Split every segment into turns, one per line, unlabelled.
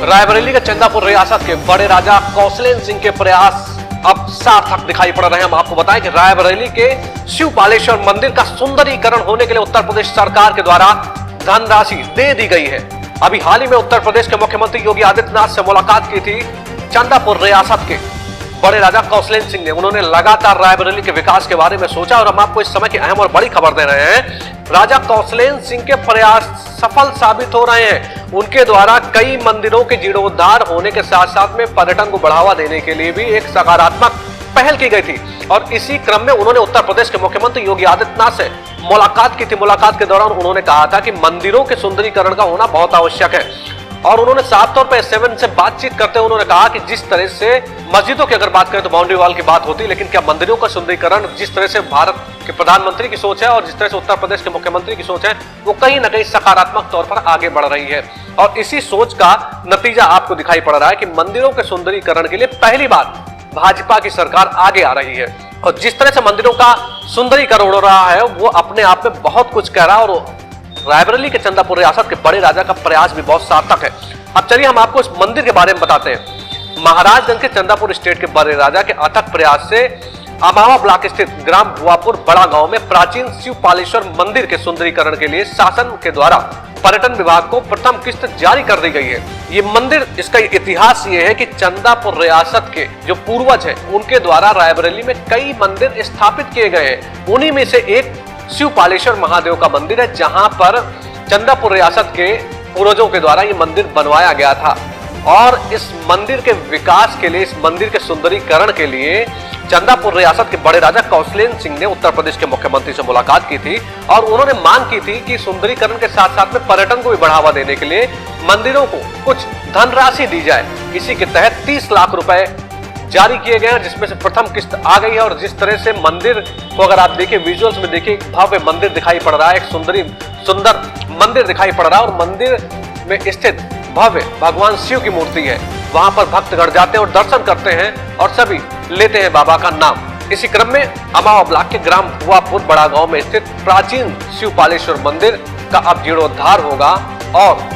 रायबरेली के चंदापुर रियासत के बड़े राजा कौशलेंद्र सिंह के प्रयास अब सार्थक दिखाई पड़ रहे हैं। हम आपको बताएं कि रायबरेली के शिवपालेश्वर मंदिर का सुंदरीकरण होने के लिए उत्तर प्रदेश सरकार के द्वारा धनराशि दे दी गई है। अभी हाल ही में उत्तर प्रदेश के मुख्यमंत्री योगी आदित्यनाथ से मुलाकात की थी चंदापुर रियासत के बड़े राजा कौशलेंद्र सिंह ने। उन्होंने लगातार रायबरेली के विकास के बारे में सोचा और हम आपको इस समय की अहम और बड़ी खबर दे रहे हैं। राजा कौशलेंद्र सिंह के प्रयास सफल साबित हो रहे हैं। उनके द्वारा कई मंदिरों के जीर्णोद्धार होने के साथ साथ में पर्यटन को बढ़ावा देने के लिए भी एक सकारात्मक पहल की गई थी और इसी क्रम में उन्होंने उत्तर प्रदेश के मुख्यमंत्री योगी आदित्यनाथ से मुलाकात की थी। मुलाकात के दौरान उन्होंने कहा था कि मंदिरों के सुंदरीकरण का होना बहुत आवश्यक है और उन्होंने साफ तौर पर S7 से बातचीत करते हुए उन्होंने कहा कि जिस तरह से मस्जिदों की अगर बात करें तो बाउंड्री वॉल की बात होती है, लेकिन क्या मंदिरों का सुंदरीकरण जिस तरह से भारत के प्रधानमंत्री की सोच है और जिस तरह से उत्तर प्रदेश के मुख्यमंत्री की सोच है वो कहीं ना कहीं सकारात्मक तौर पर आगे बढ़ रही है और इसी सोच का नतीजा आपको दिखाई पड़ रहा है कि मंदिरों के सुंदरीकरण के लिए पहली बार भाजपा की सरकार आगे आ रही है और जिस तरह से मंदिरों का सुंदरीकरण हो रहा है वो अपने आप में बहुत कुछ कह रहा है और रायबरेली के चंदापुर रियासत के बड़े राजा का प्रयास भी बहुत सार्थक है। अब चलिए हम आपको इस मंदिर के बारे में बताते हैं। महाराजगंज के चंदापुर स्टेट के बड़े राजा के अथक प्रयास से अमावा ब्लॉक स्थित ग्राम भुआपुर बड़ा गांव में प्राचीन शिवपालेश्वर मंदिर के सुंदरीकरण के लिए शासन के द्वारा पर्यटन विभाग को प्रथम किस्त जारी कर दी गई है। ये मंदिर, इसका इतिहास ये है कि चंदापुर रियासत के जो पूर्वज है उनके द्वारा रायबरेली में कई मंदिर स्थापित किए गए हैं। उन्हीं में से एक शिवपालेश्वर महादेव का मंदिर है जहां पर चंदापुर रियासत के पूर्वजों के द्वारा ये मंदिर बनवाया गया था और इस मंदिर के विकास के लिए, इस मंदिर के सुंदरीकरण के लिए चंदापुर रियासत के बड़े राजा कौशलेंद्र सिंह ने उत्तर प्रदेश के मुख्यमंत्री से मुलाकात की थी और उन्होंने मांग की थी कि सुंदरीकरण के साथ साथ में पर्यटन को भी बढ़ावा देने के लिए मंदिरों को कुछ धनराशि दी जाए। इसी के तहत 30 लाख रुपए जारी किए गए हैं जिसमें से प्रथम किस्त आ गई है और जिस तरह से मंदिर को अगर आप देखिए विजुअल्स में देखिए, भव्य मंदिर दिखाई पड़ रहा है, एक सुंदर मंदिर दिखाई पड़ रहा है और मंदिर में स्थित भव्य भगवान शिव की मूर्ति है। वहां पर भक्तगण जाते हैं और दर्शन करते हैं और सभी लेते हैं बाबा का नाम। इसी क्रम में अमावा ब्लॉक के ग्राम भुआपुर बड़ा गांव में स्थित प्राचीन शिवपालेश्वर मंदिर का अब जीर्णोद्धार होगा और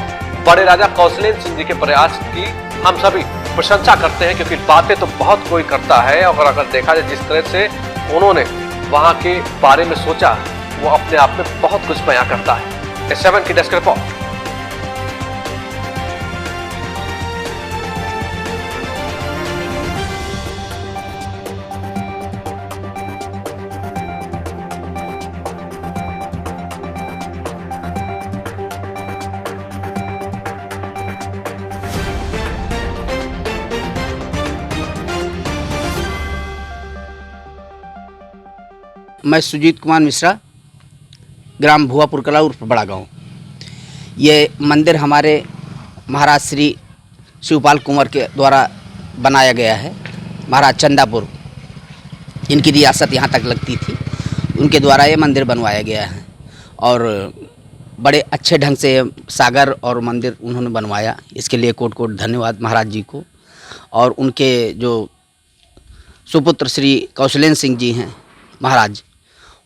बड़े राजा कौशलेंद्र सिंह जी के प्रयास की हम सभी प्रशंसा करते हैं क्योंकि बातें तो बहुत कोई करता है और अगर देखा जाए जिस तरह से उन्होंने वहां के बारे में सोचा वो अपने आप में बहुत कुछ बयां करता है। S7 की डेस्क रिपोर्ट।
मैं सुजीत कुमार मिश्रा, ग्राम भुआपुर कला उर्फ बड़ा गांव। ये मंदिर हमारे महाराज श्री शिवपाल कुंवर के द्वारा बनाया गया है। महाराज चंदापुर, इनकी रियासत यहाँ तक लगती थी, उनके द्वारा ये मंदिर बनवाया गया है और बड़े अच्छे ढंग से सागर और मंदिर उन्होंने बनवाया। इसके लिए कोट कोट धन्यवाद महाराज जी को। और उनके जो सुपुत्र श्री कौशलेंद्र सिंह जी हैं महाराज,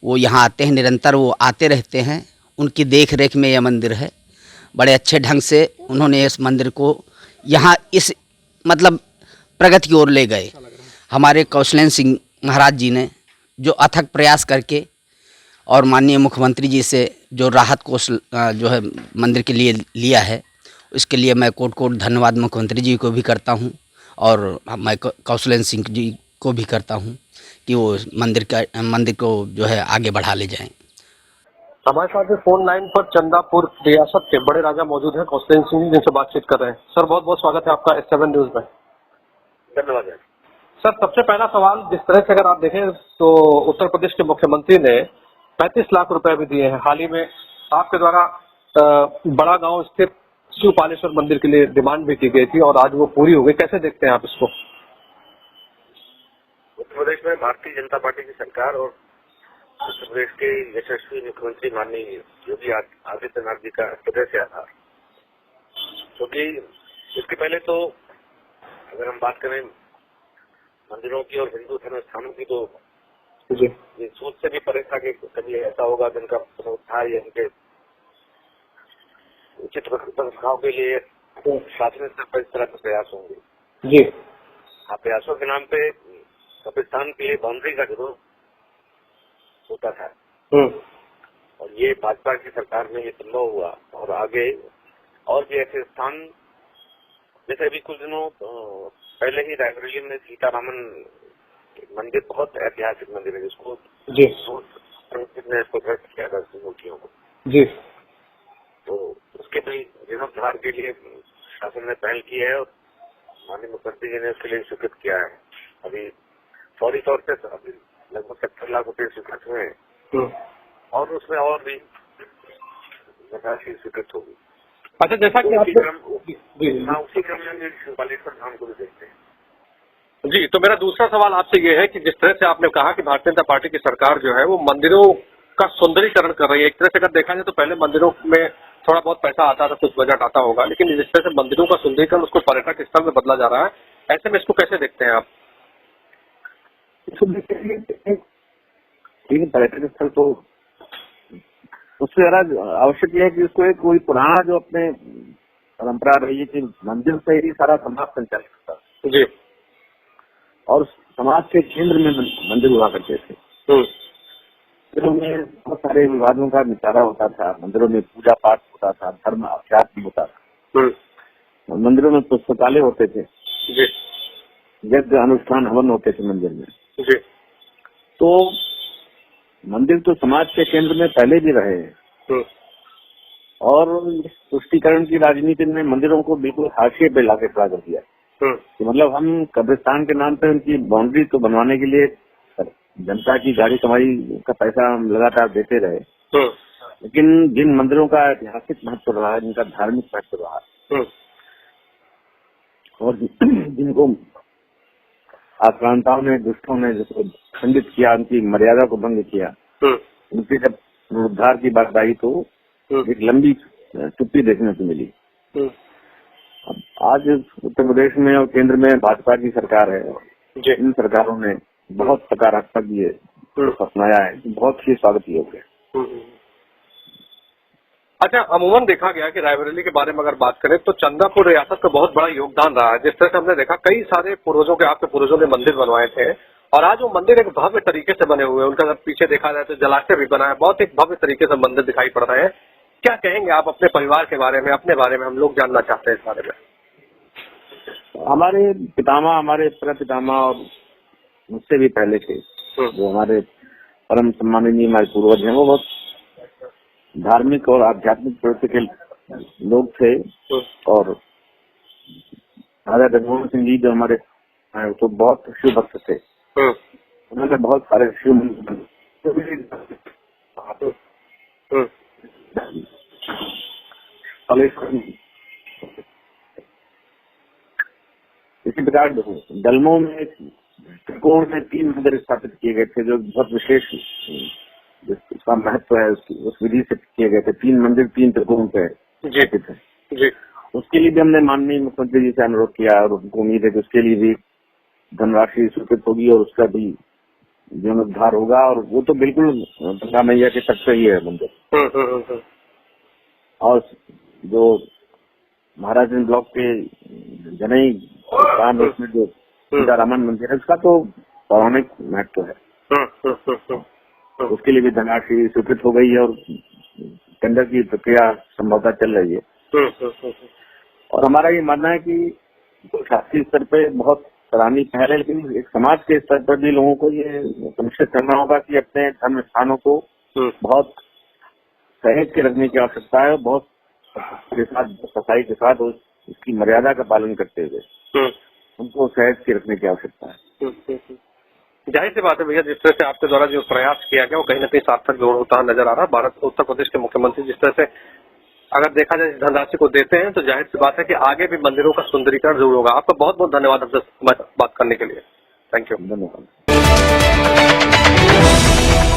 वो यहाँ आते हैं, निरंतर वो आते रहते हैं। उनकी देख रेख में यह मंदिर है। बड़े अच्छे ढंग से उन्होंने इस मंदिर को यहाँ इस मतलब प्रगति की ओर ले गए। हमारे कौशलेंद्र सिंह महाराज जी ने जो अथक प्रयास करके और माननीय मुख्यमंत्री जी से जो राहत कोष जो है मंदिर के लिए लिया है, इसके लिए मैं कोट कोट धन्यवाद मुख्यमंत्री जी को भी करता हूँ और मैं कौशलेंद्र सिंह जी को भी करता हूँ कि वो मंदिर को जो है आगे बढ़ा ले जाएं।
हमारे साथ फोन लाइन पर चंदापुर रियासत के बड़े राजा मौजूद हैं कौशलेंद्र सिंह जी, जिनसे बातचीत कर रहे हैं। सर बहुत बहुत स्वागत है आपका S7 न्यूज में।
धन्यवाद
सर, सबसे पहला सवाल, जिस तरह से अगर आप देखें तो उत्तर प्रदेश के मुख्यमंत्री ने 35 लाख रुपए भी दिए हैं। हाल ही में आपके द्वारा बड़ा गांव स्थित शिवपालेश्वर मंदिर के लिए डिमांड भी की गई थी और आज वो पूरी हो गई। कैसे देखते हैं आप इसको?
उत्तर प्रदेश में भारतीय जनता पार्टी की सरकार और उत्तर प्रदेश के यशस्वी मुख्यमंत्री माननीय योगी आदित्यनाथ जी का हृदय से आधार, क्योंकि इसके पहले तो अगर हम बात करें मंदिरों की और हिंदू धर्म स्थानों की, तो ये सोच से भी परे था कि कभी ऐसा होगा जिनका पुनरुद्धार या इनके उचित रखरखाव के लिए शासन स्तर पर इस तरह के प्रयास होंगे।
जी।
प्रयासों के नाम पे कब्रिस्तान के लिए बाउंड्री का जरूर होता था और ये भाजपा की सरकार में ये संभव हुआ और आगे और भी ऐसे स्थान, जैसे अभी कुछ दिनों पहले ही रायबरेली में सीतारामन मंदिर, बहुत ऐतिहासिक मंदिर है जिसको
जी
ने इसको व्यक्त किया था मूर्तियों को।
जी।
तो उसके भी जीर्णोद्धार के लिए शासन ने पहल की है और माननीय मुख्यमंत्री जी ने उसके लिए स्वीकृत किया है। अभी फौरी तौर पे अभी लगभग 70 लाख रुपए स्वीकृत हुए हैं और उसमें और भी राशि स्वीकृत होगी।
अच्छा, जैसा कि
उसी क्रम में शिवपालेश्वर धाम को भी देखते हैं।
जी, तो मेरा दूसरा सवाल आपसे ये है कि जिस तरह से आपने कहा कि भारतीय जनता पार्टी की सरकार जो है वो मंदिरों का सुंदरीकरण कर रही है, एक तरह से अगर देखा जाए तो पहले मंदिरों में थोड़ा बहुत पैसा आता था, कुछ बजट आता होगा, लेकिन जिस तरह से मंदिरों का सुंदरीकरण उसको पर्यटक स्थल में बदला जा रहा है, ऐसे में इसको कैसे देखते हैं आप?
पर्यटक स्थल तो उससे जरा आवश्यक है कि उसको एक कोई पुराना जो अपने परंपरा रही है कि मंदिर से ही सारा समाज संचालित होता है
जी।
और समाज के केंद्र में मंदिर हुआ करते थे। मंदिरों में बहुत सारे विवादों का निपटारा होता था, मंदिरों में पूजा पाठ होता था, धर्म अध्यात्म होता था, मंदिरों में पुस्तकालय होते थे, यज्ञ अनुष्ठान हवन होते थे मंदिर में।
जी।
तो मंदिर तो समाज के केंद्र में पहले भी रहे हैं और तुष्टीकरण की राजनीति ने मंदिरों को बिल्कुल हाशिए पे लाके खड़ा कर दिया। तो मतलब हम कब्रिस्तान के नाम पे उनकी बाउंड्री तो बनवाने के लिए जनता की गाड़ी कमाई का पैसा हम लगातार देते रहे, लेकिन जिन मंदिरों का ऐतिहासिक महत्व रहा है, जिनका धार्मिक महत्व रहा और जिनको आक्रांताओं ने, दुष्टों ने जिसको खंडित किया, उनकी मर्यादा को भंग किया, उनके जब पुनरुद्धार की बात आई तो एक लंबी चुप्पी देखने को मिली। अब आज उत्तर प्रदेश में और केंद्र में भाजपा की सरकार है, इन सरकारों ने बहुत सकारात्मक ये अपनाया है, बहुत ही स्वागत योग्य है।
अच्छा, अमूमन देखा गया कि रायबरेली के बारे में अगर बात करें तो चंदापुर रियासत का बहुत बड़ा योगदान रहा है। जिस तरह से हमने देखा कई सारे पूर्वजों के, आपके पूर्वजों ने मंदिर बनवाए थे और आज वो मंदिर एक भव्य तरीके से बने हुए हैं। उनका अगर पीछे देखा जाए तो जलाशय भी बना है, बहुत एक भव्य तरीके से मंदिर दिखाई पड़ रहे हैं। क्या कहेंगे आप अपने परिवार के बारे में, अपने बारे में? हम लोग जानना चाहते हैं इस बारे में।
हमारे पितामह, हमारे प्रपितामह और मुझसे भी पहले के जो हमारे परम सम्माननीय हमारे पूर्वज हैं, वो बहुत धार्मिक और आध्यात्मिक प्रवृत्ति के लोग थे और राजा जगमोहन सिंह जी जो हमारे तो बहुत शिव भक्त थे। उन्होंने बहुत सारे शिव इसी प्रकार डलमो में त्रिकोण में 3 मंदिर स्थापित किए गए थे जो बहुत विशेष उसका महत्व है, उस विधि से किए गए थे। 3 मंदिर 3 त्रिकोण पे स्थित है। उसके लिए भी हमने माननीय मुख्यमंत्री जी से अनुरोध किया और उनको उम्मीद है कि उसके लिए भी धनराशि स्वीकृत होगी और उसका भी जीर्णोद्धार होगा और वो तो बिल्कुल गंगा मैया के तट पे ही है मंदिर। और जो महाराजगंज ब्लॉक के जनई उसमें जो सीतारामन मंदिर है उसका तो पौराणिक महत्व है। उसके लिए भी धनराशि स्वीकृत हो गई है और टेंडर की प्रक्रिया संभवतः चल रही है। और हमारा ये मानना है कि शासकीय स्तर पे बहुत सराहनीय पहल है, लेकिन एक समाज के स्तर पर भी लोगों को ये सुनिश्चित करना होगा कि अपने धर्म स्थानों को बहुत सहेज के रखने की आवश्यकता है, बहुत सफाई के साथ उसकी मर्यादा का पालन करते हुए उनको सहेज के रखने की आवश्यकता है।
जाहिर सी बात है भैया, जिस तरह से आपके द्वारा जो प्रयास किया गया वो कहीं न कहीं सार्थक होता नजर आ रहा है। भारत उत्तर प्रदेश के मुख्यमंत्री जिस तरह से अगर देखा जाए धनराशि को देते हैं तो जाहिर सी बात है कि आगे भी मंदिरों का सुंदरीकरण जरूर होगा। आपका बहुत बहुत धन्यवाद हमसे बात करने के लिए। Thank you.
धन्यवाद।